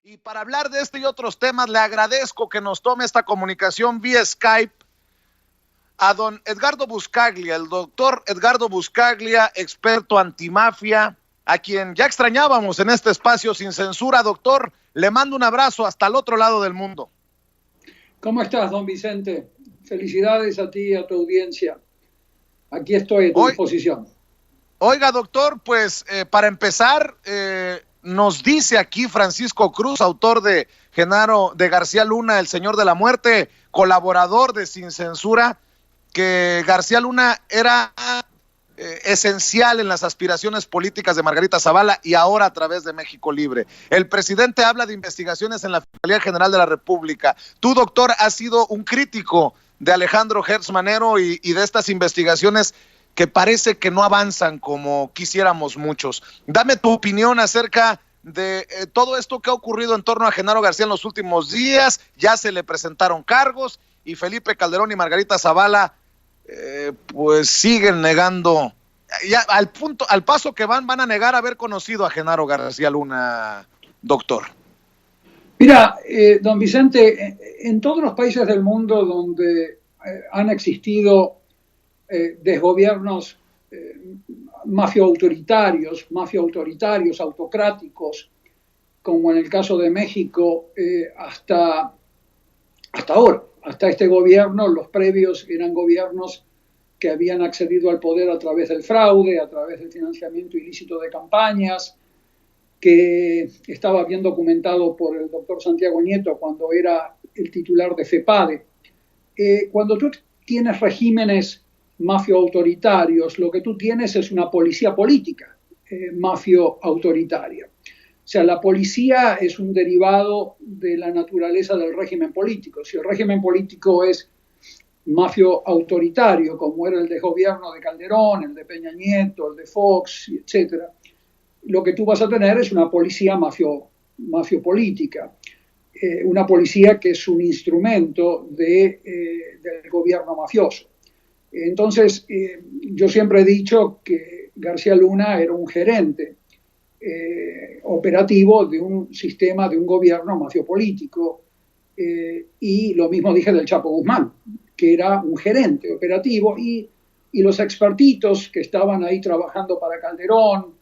Y para hablar de este y otros temas, le agradezco que nos tome esta comunicación vía Skype a don Edgardo Buscaglia, el doctor Edgardo Buscaglia, experto antimafia, a quien ya extrañábamos en este espacio sin censura. Doctor, le mando un abrazo hasta el otro lado del mundo. ¿Cómo estás, don Vicente? Felicidades a ti y a tu audiencia. Aquí estoy a tu disposición. Oiga, doctor, pues para empezar, nos dice aquí Francisco Cruz, autor de Genaro de García Luna, El Señor de la Muerte, colaborador de Sin Censura, que García Luna era esencial en las aspiraciones políticas de Margarita Zavala y ahora a través de México Libre. El presidente habla de investigaciones en la Fiscalía General de la República. Tú, doctor, has sido un crítico de Alejandro Gertz Manero y de estas investigaciones que parece que no avanzan como quisiéramos muchos. Dame tu opinión acerca de todo esto que ha ocurrido en torno a Genaro García en los últimos días. Ya se le presentaron cargos y Felipe Calderón y Margarita Zavala pues siguen negando, ya al paso que van a negar haber conocido a Genaro García Luna, doctor. Mira, don Vicente, en todos los países del mundo donde han existido desgobiernos mafio-autoritarios, autocráticos, como en el caso de México, hasta ahora, hasta este gobierno. Los previos eran gobiernos que habían accedido al poder a través del fraude, a través del financiamiento ilícito de campañas, que estaba bien documentado por el doctor Santiago Nieto cuando era el titular de FEPADE. Cuando tú tienes regímenes mafio-autoritarios, lo que tú tienes es una policía política mafio-autoritaria. O sea, la policía es un derivado de la naturaleza del régimen político. Si el régimen político es mafio-autoritario, como era el de gobierno de Calderón, el de Peña Nieto, el de Fox, etc., lo que tú vas a tener es una policía mafio-política. Una policía que es un instrumento del gobierno mafioso. Entonces, yo siempre he dicho que García Luna era un gerente operativo de un sistema, de un gobierno mafiopolítico, y lo mismo dije del Chapo Guzmán, que era un gerente operativo, y los expertitos que estaban ahí trabajando para Calderón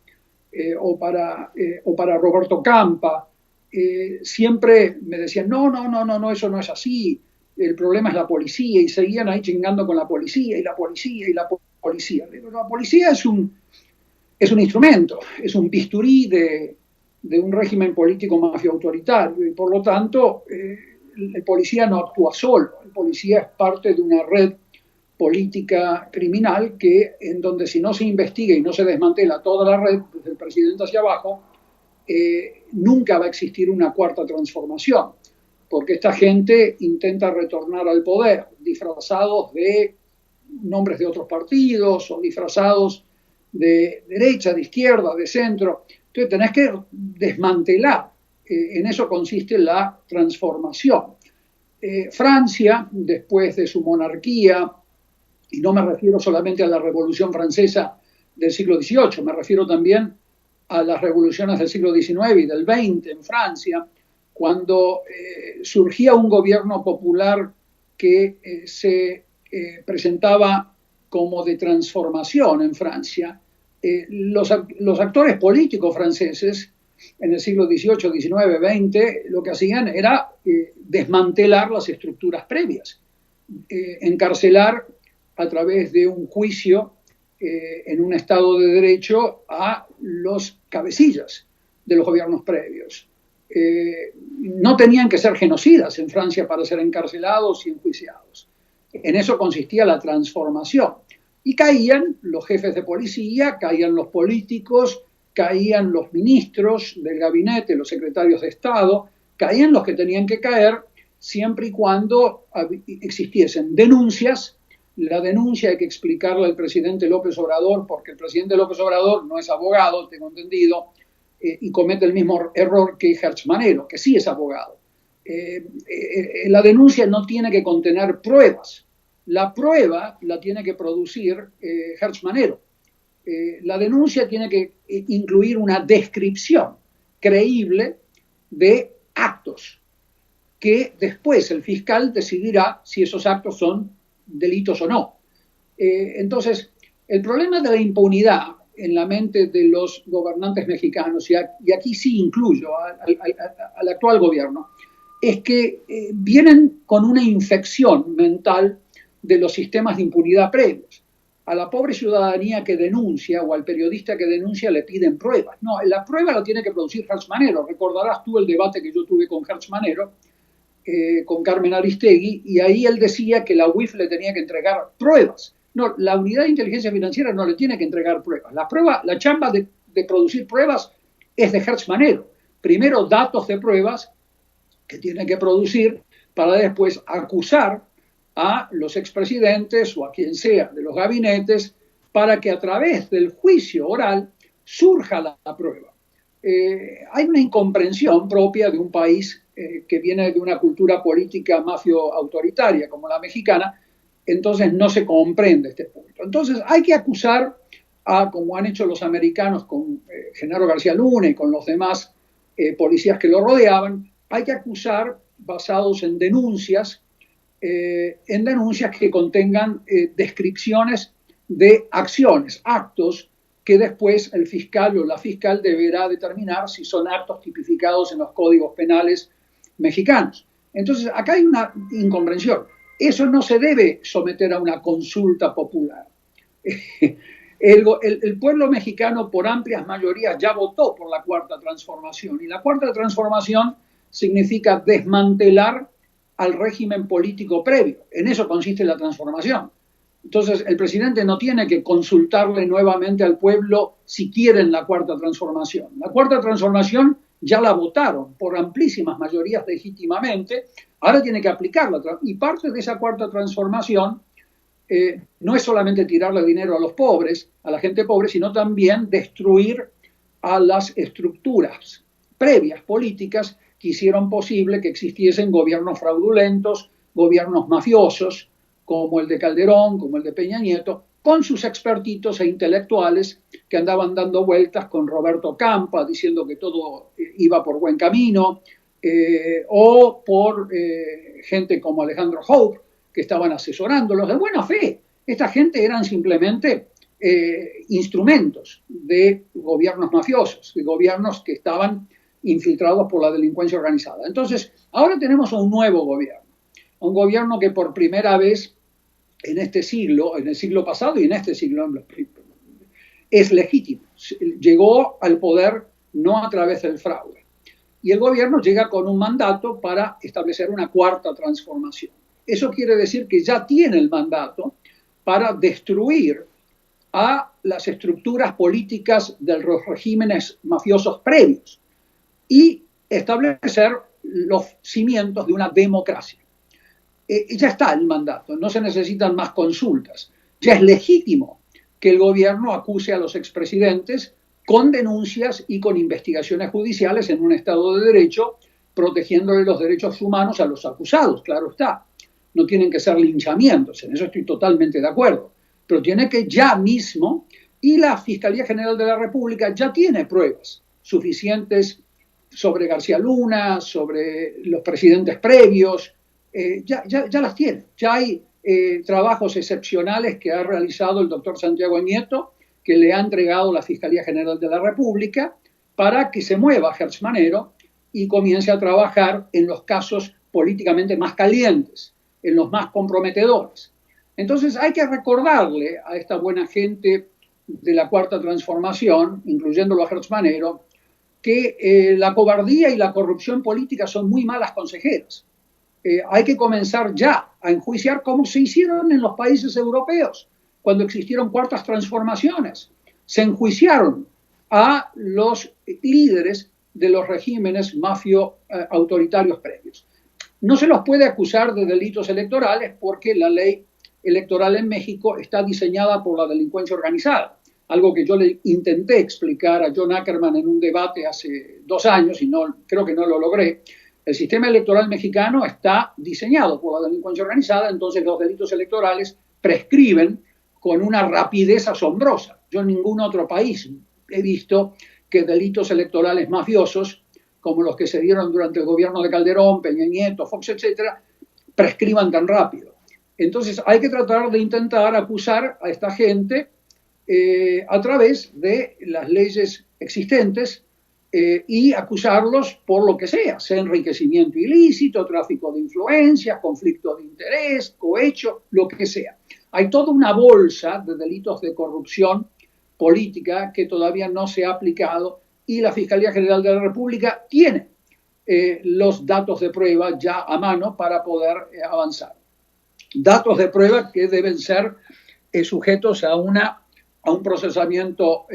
o para Roberto Campa, siempre me decían, no, eso no es así, el problema es la policía, y seguían ahí chingando con la policía, y la policía, y la policía. La policía es un instrumento, es un bisturí de un régimen político mafio-autoritario, y por lo tanto el policía no actúa solo, el policía es parte de una red política criminal en donde si no se investiga y no se desmantela toda la red, desde el presidente hacia abajo, nunca va a existir una cuarta transformación, porque esta gente intenta retornar al poder disfrazados de nombres de otros partidos o disfrazados de derecha, de izquierda, de centro. Entonces tenés que desmantelar. En eso consiste la transformación. Francia, después de su monarquía, y no me refiero solamente a la Revolución Francesa del siglo XVIII, me refiero también a las revoluciones del siglo XIX y del XX en Francia, cuando surgía un gobierno popular que se presentaba como de transformación en Francia. Los actores políticos franceses en el siglo XVIII, XIX, XX, lo que hacían era desmantelar las estructuras previas, encarcelar a través de un juicio en un Estado de Derecho a los cabecillas de los gobiernos previos. No tenían que ser genocidas en Francia para ser encarcelados y enjuiciados. En eso consistía la transformación. Y caían los jefes de policía, caían los políticos, caían los ministros del gabinete, los secretarios de Estado, caían los que tenían que caer siempre y cuando existiesen denuncias. La denuncia hay que explicarla al presidente López Obrador, porque el presidente López Obrador no es abogado, tengo entendido, y comete el mismo error que Gertz Manero, que sí es abogado. La denuncia no tiene que contener pruebas. La prueba la tiene que producir Gertz Manero. La denuncia tiene que incluir una descripción creíble de actos que después el fiscal decidirá si esos actos son delitos o no. Entonces, el problema de la impunidad en la mente de los gobernantes mexicanos, y aquí sí incluyo al actual gobierno, es que vienen con una infección mental de los sistemas de impunidad previos. A la pobre ciudadanía que denuncia o al periodista que denuncia le piden pruebas. No, la prueba la tiene que producir Hertz Manero. Recordarás tú el debate que yo tuve con Hertz Manero, con Carmen Aristegui, y ahí él decía que la UIF le tenía que entregar pruebas. No, la Unidad de Inteligencia Financiera no le tiene que entregar pruebas. La chamba de producir pruebas es de Hertz Manero. Primero datos de pruebas que tiene que producir para después acusar a los expresidentes o a quien sea de los gabinetes para que a través del juicio oral surja la prueba. Hay una incomprensión propia de un país que viene de una cultura política mafio-autoritaria como la mexicana, entonces no se comprende este punto. Entonces hay que acusar, como han hecho los americanos con Genaro García Luna y con los demás policías que lo rodeaban, hay que acusar basados en denuncias que contengan descripciones de acciones, actos que después el fiscal o la fiscal deberá determinar si son actos tipificados en los códigos penales mexicanos. Entonces, acá hay una incomprensión. Eso no se debe someter a una consulta popular. El pueblo mexicano, por amplias mayorías, ya votó por la Cuarta Transformación. Y la Cuarta Transformación significa desmantelar al régimen político previo. En eso consiste la transformación. Entonces, el presidente no tiene que consultarle nuevamente al pueblo si quieren la Cuarta Transformación. La Cuarta Transformación ya la votaron por amplísimas mayorías legítimamente, ahora tiene que aplicarla. Y parte de esa Cuarta Transformación no es solamente tirarle dinero a los pobres, a la gente pobre, sino también destruir a las estructuras previas políticas que hicieron posible que existiesen gobiernos fraudulentos, gobiernos mafiosos, como el de Calderón, como el de Peña Nieto, con sus expertitos e intelectuales que andaban dando vueltas con Roberto Campa, diciendo que todo iba por buen camino, o por gente como Alejandro Hope, que estaban asesorándolos de buena fe. Esta gente eran simplemente instrumentos de gobiernos mafiosos, de gobiernos que estaban infiltrados por la delincuencia organizada. Entonces, ahora tenemos un nuevo gobierno, un gobierno que por primera vez en este siglo, en el siglo pasado y en este siglo, es legítimo. Llegó al poder no a través del fraude. Y el gobierno llega con un mandato para establecer una cuarta transformación. Eso quiere decir que ya tiene el mandato para destruir a las estructuras políticas de los regímenes mafiosos previos y establecer los cimientos de una democracia. Ya está el mandato, no se necesitan más consultas. Ya es legítimo que el gobierno acuse a los expresidentes con denuncias y con investigaciones judiciales en un Estado de Derecho, protegiéndole los derechos humanos a los acusados, claro está. No tienen que ser linchamientos, en eso estoy totalmente de acuerdo. Pero tiene que ya mismo, y la Fiscalía General de la República ya tiene pruebas suficientes sobre García Luna, sobre los presidentes previos, ya las tiene. Ya hay trabajos excepcionales que ha realizado el doctor Santiago Nieto, que le ha entregado la Fiscalía General de la República, para que se mueva Hertz Manero y comience a trabajar en los casos políticamente más calientes, en los más comprometedores. Entonces hay que recordarle a esta buena gente de la Cuarta Transformación, incluyéndolo a Hertz Manero, que la cobardía y la corrupción política son muy malas consejeras. Hay que comenzar ya a enjuiciar como se hicieron en los países europeos cuando existieron cuartas transformaciones. Se enjuiciaron a los líderes de los regímenes mafio-autoritarios previos. No se los puede acusar de delitos electorales porque la ley electoral en México está diseñada por la delincuencia organizada, algo que yo le intenté explicar a John Ackerman en un debate hace 2 años y creo que no lo logré. El sistema electoral mexicano está diseñado por la delincuencia organizada, entonces los delitos electorales prescriben con una rapidez asombrosa. Yo en ningún otro país he visto que delitos electorales mafiosos como los que se dieron durante el gobierno de Calderón, Peña Nieto, Fox, etcétera, prescriban tan rápido. Entonces hay que tratar de intentar acusar a esta gente a través de las leyes existentes y acusarlos por lo que sea enriquecimiento ilícito, tráfico de influencias, conflicto de interés, cohecho, lo que sea. Hay toda una bolsa de delitos de corrupción política que todavía no se ha aplicado y la Fiscalía General de la República tiene los datos de prueba ya a mano para poder avanzar. Datos de prueba que deben ser sujetos a un procesamiento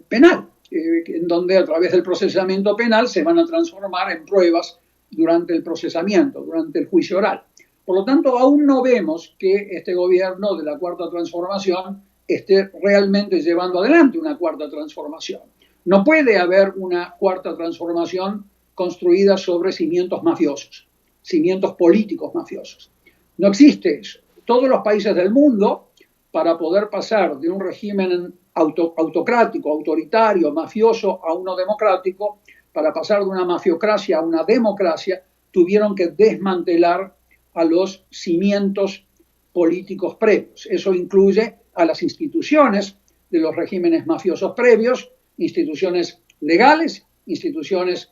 penal, en donde a través del procesamiento penal se van a transformar en pruebas durante el procesamiento, durante el juicio oral. Por lo tanto, aún no vemos que este gobierno de la Cuarta Transformación esté realmente llevando adelante una cuarta transformación. No puede haber una cuarta transformación construida sobre cimientos mafiosos, cimientos políticos mafiosos. No existe eso. Todos los países del mundo, para poder pasar de un régimen autocrático, autoritario, mafioso a uno democrático, para pasar de una mafiocracia a una democracia, tuvieron que desmantelar a los cimientos políticos previos. Eso incluye a las instituciones de los regímenes mafiosos previos, instituciones legales, instituciones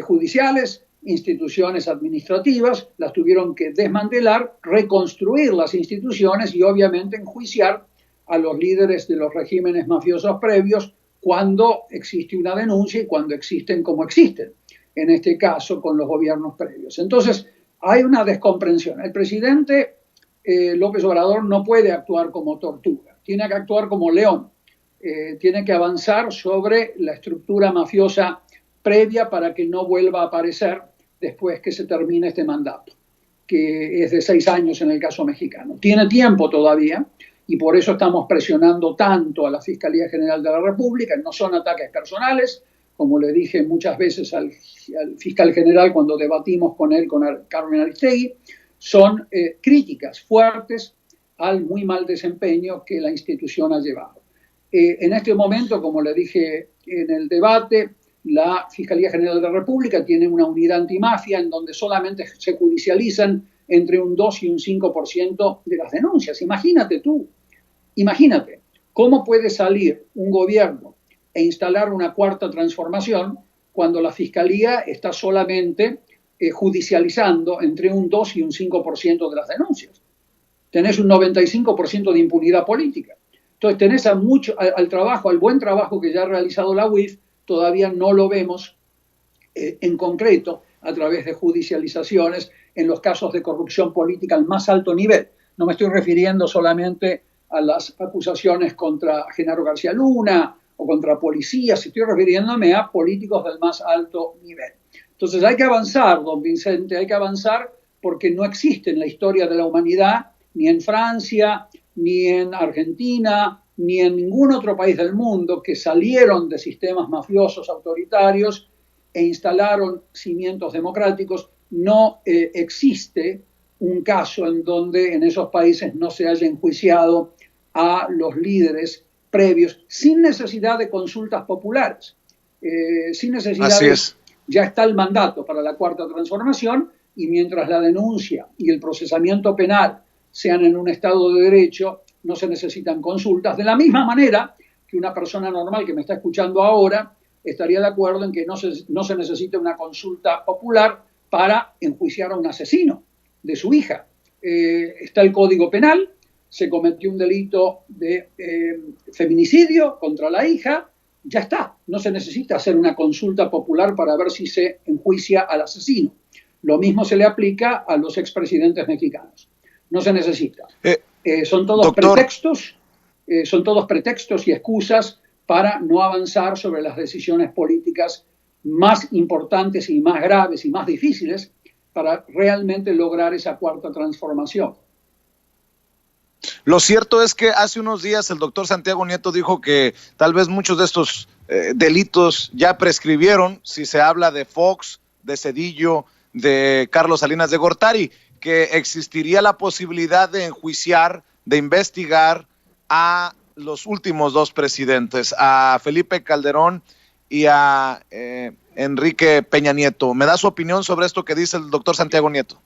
judiciales, instituciones administrativas, las tuvieron que desmantelar, reconstruir las instituciones y obviamente enjuiciar a los líderes de los regímenes mafiosos previos cuando existe una denuncia y cuando existen como existen, en este caso con los gobiernos previos. Entonces, hay una descomprensión. El presidente López Obrador no puede actuar como tortuga, tiene que actuar como león, tiene que avanzar sobre la estructura mafiosa previa para que no vuelva a aparecer después que se termine este mandato, que es de 6 años en el caso mexicano. Tiene tiempo todavía y por eso estamos presionando tanto a la Fiscalía General de la República. No son ataques personales, como le dije muchas veces al fiscal general cuando debatimos con él, con Carmen Aristegui, son críticas fuertes al muy mal desempeño que la institución ha llevado. En este momento, como le dije en el debate, la Fiscalía General de la República tiene una unidad antimafia en donde solamente se judicializan entre un 2 y un 5% de las denuncias. Imagínate cómo puede salir un gobierno e instalar una cuarta transformación cuando la Fiscalía está solamente judicializando entre un 2 y un 5% de las denuncias. Tenés un 95% de impunidad política. Entonces tenés al buen trabajo que ya ha realizado la UIF, todavía no lo vemos en concreto a través de judicializaciones en los casos de corrupción política al más alto nivel. No me estoy refiriendo solamente a las acusaciones contra Genaro García Luna o contra policías, estoy refiriéndome a políticos del más alto nivel. Entonces hay que avanzar, don Vicente, hay que avanzar porque no existe en la historia de la humanidad, ni en Francia, ni en Argentina, ni en ningún otro país del mundo que salieron de sistemas mafiosos autoritarios e instalaron cimientos democráticos. No existe un caso en donde en esos países no se haya enjuiciado a los líderes previos sin necesidad de consultas populares, sin necesidad Así es. Ya está el mandato para la cuarta transformación y mientras la denuncia y el procesamiento penal sean en un Estado de Derecho, no se necesitan consultas. De la misma manera que una persona normal que me está escuchando ahora estaría de acuerdo en que no se necesita una consulta popular para enjuiciar a un asesino de su hija. Está el Código Penal, se cometió un delito de feminicidio contra la hija, ya está. No se necesita hacer una consulta popular para ver si se enjuicia al asesino. Lo mismo se le aplica a los expresidentes mexicanos. No se necesita. Son todos pretextos y excusas para no avanzar sobre las decisiones políticas más importantes y más graves y más difíciles para realmente lograr esa cuarta transformación. Lo cierto es que hace unos días el doctor Santiago Nieto dijo que tal vez muchos de estos delitos ya prescribieron, si se habla de Fox, de Zedillo, de Carlos Salinas de Gortari, que existiría la posibilidad de enjuiciar, de investigar a los últimos 2 presidentes, a Felipe Calderón y a Enrique Peña Nieto. ¿Me da su opinión sobre esto que dice el doctor Santiago Nieto?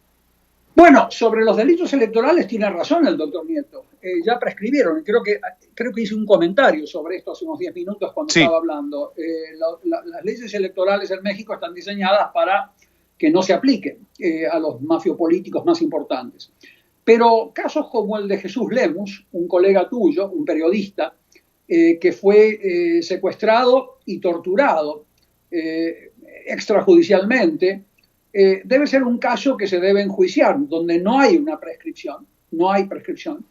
Bueno, sobre los delitos electorales tiene razón el doctor Nieto. Ya prescribieron. Creo que hice un comentario sobre esto hace unos 10 minutos cuando estaba hablando. Las leyes electorales en México están diseñadas para que no se apliquen a los mafiopolíticos más importantes. Pero casos como el de Jesús Lemus, un colega tuyo, un periodista, que fue secuestrado y torturado extrajudicialmente, debe ser un caso que se debe enjuiciar, donde no hay una prescripción, no hay prescripción.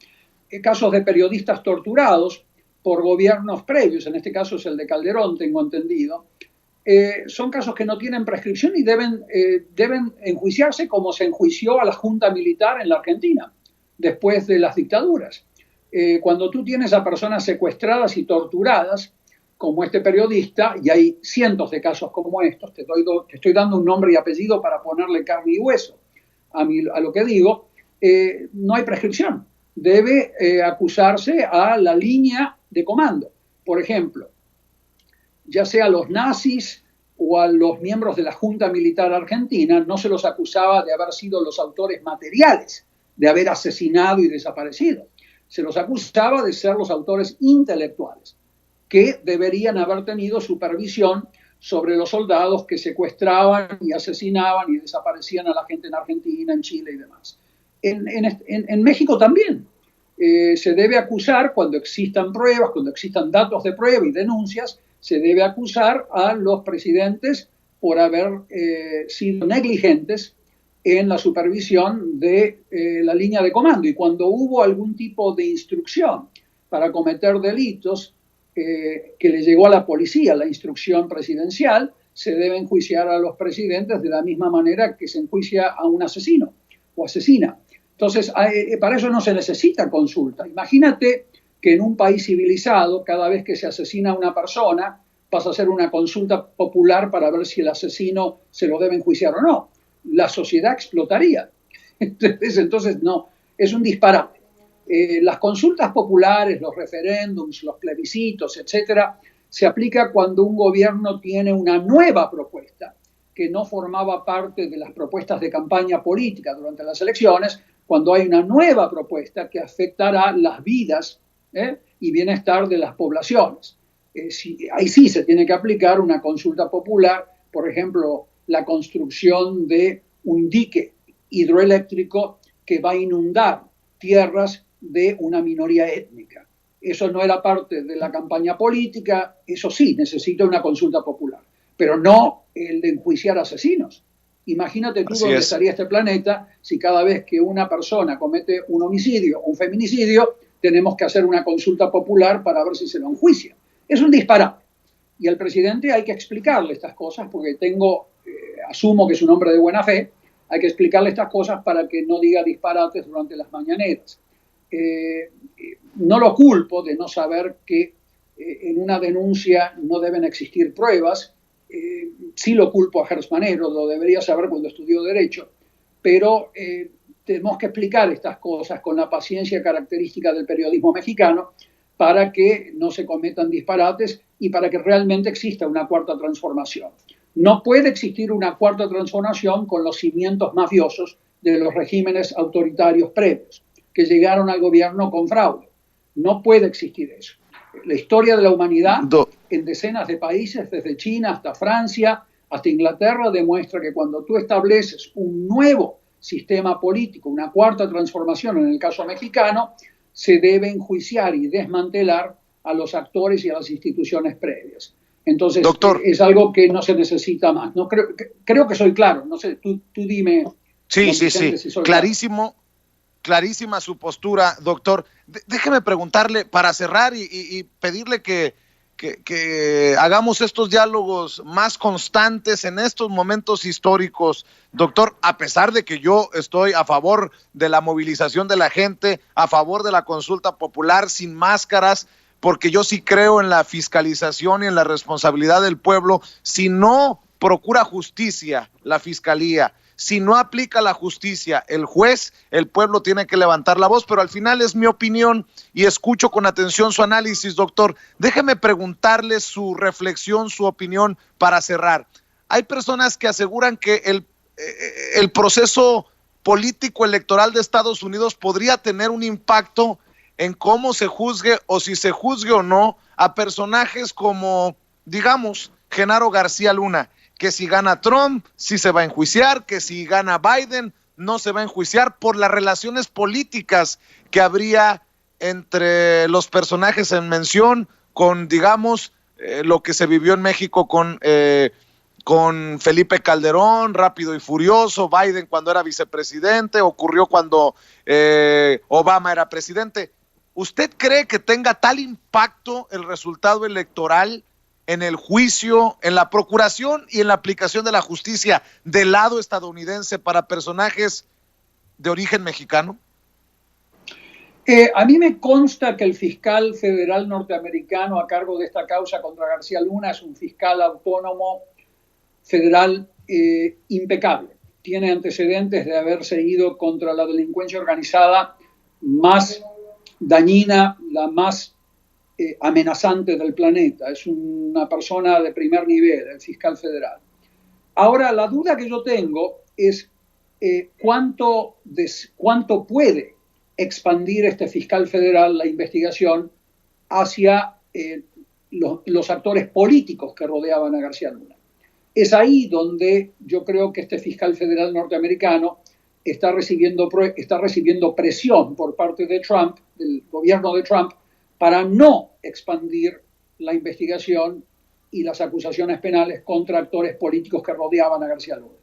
Casos de periodistas torturados por gobiernos previos, en este caso es el de Calderón, tengo entendido, son casos que no tienen prescripción y deben enjuiciarse como se enjuició a la Junta Militar en la Argentina, después de las dictaduras. Cuando tú tienes a personas secuestradas y torturadas, como este periodista, y hay cientos de casos como estos, te estoy dando un nombre y apellido para ponerle carne y hueso a lo que digo, no hay prescripción. Debe acusarse a la línea de comando. Por ejemplo, ya sea a los nazis o a los miembros de la Junta Militar Argentina, no se los acusaba de haber sido los autores materiales, de haber asesinado y desaparecido. Se los acusaba de ser los autores intelectuales, que deberían haber tenido supervisión sobre los soldados que secuestraban y asesinaban y desaparecían a la gente en Argentina, en Chile y demás. En México también se debe acusar, cuando existan pruebas, cuando existan datos de prueba y denuncias, se debe acusar a los presidentes por haber sido negligentes en la supervisión de la línea de comando. Y cuando hubo algún tipo de instrucción para cometer delitos que le llegó a la policía, la instrucción presidencial, se debe enjuiciar a los presidentes de la misma manera que se enjuicia a un asesino o asesina. Entonces, para eso no se necesita consulta. Imagínate que en un país civilizado, cada vez que se asesina a una persona, pasa a hacer una consulta popular para ver si el asesino se lo debe enjuiciar o no. La sociedad explotaría. Entonces no, es un disparate. Las consultas populares, los referéndums, los plebiscitos, etcétera, se aplica cuando un gobierno tiene una nueva propuesta que no formaba parte de las propuestas de campaña política durante las elecciones, cuando hay una nueva propuesta que afectará las vidas y bienestar de las poblaciones. Ahí sí se tiene que aplicar una consulta popular, por ejemplo, la construcción de un dique hidroeléctrico que va a inundar tierras de una minoría étnica. Eso no era parte de la campaña política, eso sí, necesita una consulta popular, pero no el de enjuiciar asesinos. Imagínate tú dónde estaría este planeta si cada vez que una persona comete un homicidio o un feminicidio, tenemos que hacer una consulta popular para ver si se lo enjuicia. Es un disparate. Y al presidente hay que explicarle estas cosas, porque asumo que es un hombre de buena fe, hay que explicarle estas cosas para que no diga disparates durante las mañaneras. No lo culpo de no saber que en una denuncia no deben existir pruebas. Sí lo culpo a Gers Manero, lo debería saber cuando estudió Derecho, pero tenemos que explicar estas cosas con la paciencia característica del periodismo mexicano para que no se cometan disparates y para que realmente exista una cuarta transformación. No puede existir una cuarta transformación con los cimientos mafiosos de los regímenes autoritarios previos, que llegaron al gobierno con fraude. No puede existir eso. La historia de la humanidad en decenas de países, desde China hasta Francia, hasta Inglaterra, demuestra que cuando tú estableces un nuevo sistema político, una cuarta transformación en el caso mexicano, se debe enjuiciar y desmantelar a los actores y a las instituciones previas. Entonces, doctor, es algo que no se necesita más. No creo que soy claro. No sé, tú dime. Sí. Si clarísimo. Clarísima su postura, doctor. Déjeme preguntarle, para cerrar y pedirle que hagamos estos diálogos más constantes en estos momentos históricos, doctor, a pesar de que yo estoy a favor de la movilización de la gente, a favor de la consulta popular sin máscaras, porque yo sí creo en la fiscalización y en la responsabilidad del pueblo. Si no procura justicia la fiscalía, si no aplica la justicia el juez, el pueblo tiene que levantar la voz, pero al final es mi opinión y escucho con atención su análisis, doctor. Déjeme preguntarle su reflexión, su opinión para cerrar. Hay personas que aseguran que el proceso político electoral de Estados Unidos podría tener un impacto en cómo se juzgue o si se juzgue o no a personajes como, digamos, Genaro García Luna, que si gana Trump, sí se va a enjuiciar, que si gana Biden, no se va a enjuiciar por las relaciones políticas que habría entre los personajes en mención, con, digamos, lo que se vivió en México con Felipe Calderón, Rápido y Furioso, Biden cuando era vicepresidente, ocurrió cuando Obama era presidente. ¿Usted cree que tenga tal impacto el resultado electoral en el juicio, en la procuración y en la aplicación de la justicia del lado estadounidense para personajes de origen mexicano? A mí me consta que el fiscal federal norteamericano a cargo de esta causa contra García Luna es un fiscal autónomo federal impecable. Tiene antecedentes de haber seguido contra la delincuencia organizada más dañina, la más amenazante del planeta. Es una persona de primer nivel, el fiscal federal. Ahora, la duda que yo tengo es cuánto puede expandir este fiscal federal la investigación hacia los actores políticos que rodeaban a García Luna. Es ahí donde yo creo que este fiscal federal norteamericano está recibiendo presión por parte de Trump, del gobierno de Trump, para no expandir la investigación y las acusaciones penales contra actores políticos que rodeaban a García Luna.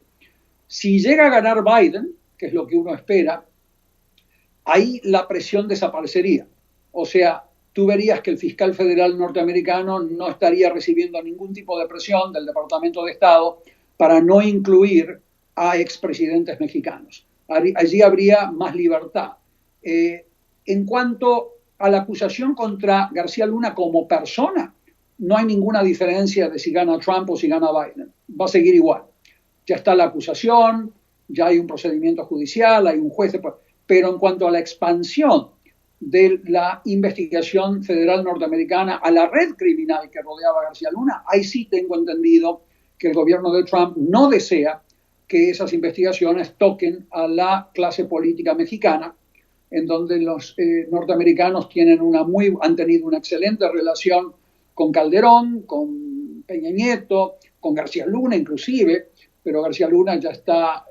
Si llega a ganar Biden, que es lo que uno espera, ahí la presión desaparecería. O sea, tú verías que el fiscal federal norteamericano no estaría recibiendo ningún tipo de presión del Departamento de Estado para no incluir a expresidentes mexicanos. Allí habría más libertad. En cuanto a la acusación contra García Luna como persona, no hay ninguna diferencia de si gana Trump o si gana Biden. Va a seguir igual. Ya está la acusación, ya hay un procedimiento judicial, hay un juez. Pero en cuanto a la expansión de la investigación federal norteamericana a la red criminal que rodeaba a García Luna, ahí sí tengo entendido que el gobierno de Trump no desea que esas investigaciones toquen a la clase política mexicana, en donde los norteamericanos han tenido una excelente relación con Calderón, con Peña Nieto, con García Luna inclusive, pero García Luna ya está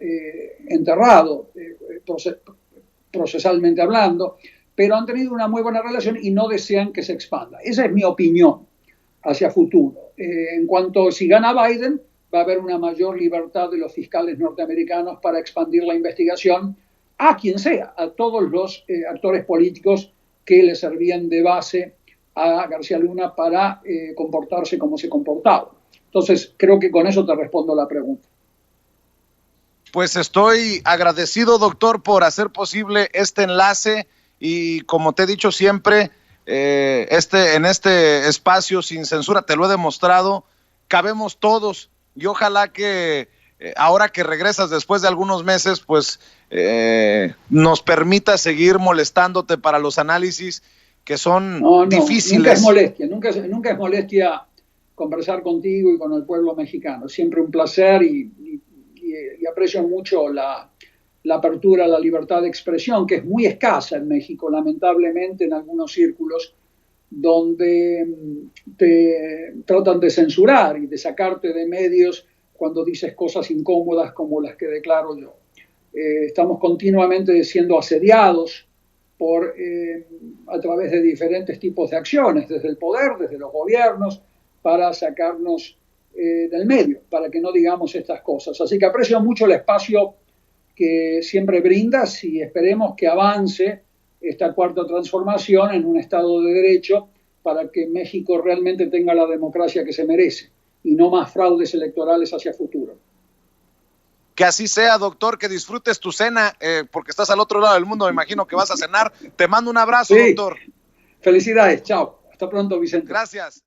enterrado procesalmente hablando, pero han tenido una muy buena relación y no desean que se expanda. Esa es mi opinión hacia futuro. En cuanto a si gana Biden, va a haber una mayor libertad de los fiscales norteamericanos para expandir la investigación a quien sea, a todos los actores políticos que le servían de base a García Luna para comportarse como se comportaba. Entonces, creo que con eso te respondo la pregunta. Pues estoy agradecido, doctor, por hacer posible este enlace y como te he dicho siempre, en este espacio sin censura, te lo he demostrado, cabemos todos y ojalá que ahora que regresas después de algunos meses, pues nos permita seguir molestándote para los análisis que son difíciles. Nunca es molestia conversar contigo y con el pueblo mexicano. Siempre un placer y aprecio mucho la apertura a la libertad de expresión, que es muy escasa en México, lamentablemente, en algunos círculos, donde te tratan de censurar y de sacarte de medios cuando dices cosas incómodas como las que declaro yo. Estamos continuamente siendo asediados a través de diferentes tipos de acciones, desde el poder, desde los gobiernos, para sacarnos del medio, para que no digamos estas cosas. Así que aprecio mucho el espacio que siempre brindas y esperemos que avance esta cuarta transformación en un Estado de Derecho para que México realmente tenga la democracia que se merece y no más fraudes electorales hacia futuro. Que así sea, doctor, que disfrutes tu cena, porque estás al otro lado del mundo, me imagino que vas a cenar. Te mando un abrazo, sí. Doctor. Felicidades, chao. Hasta pronto, Vicente. Gracias.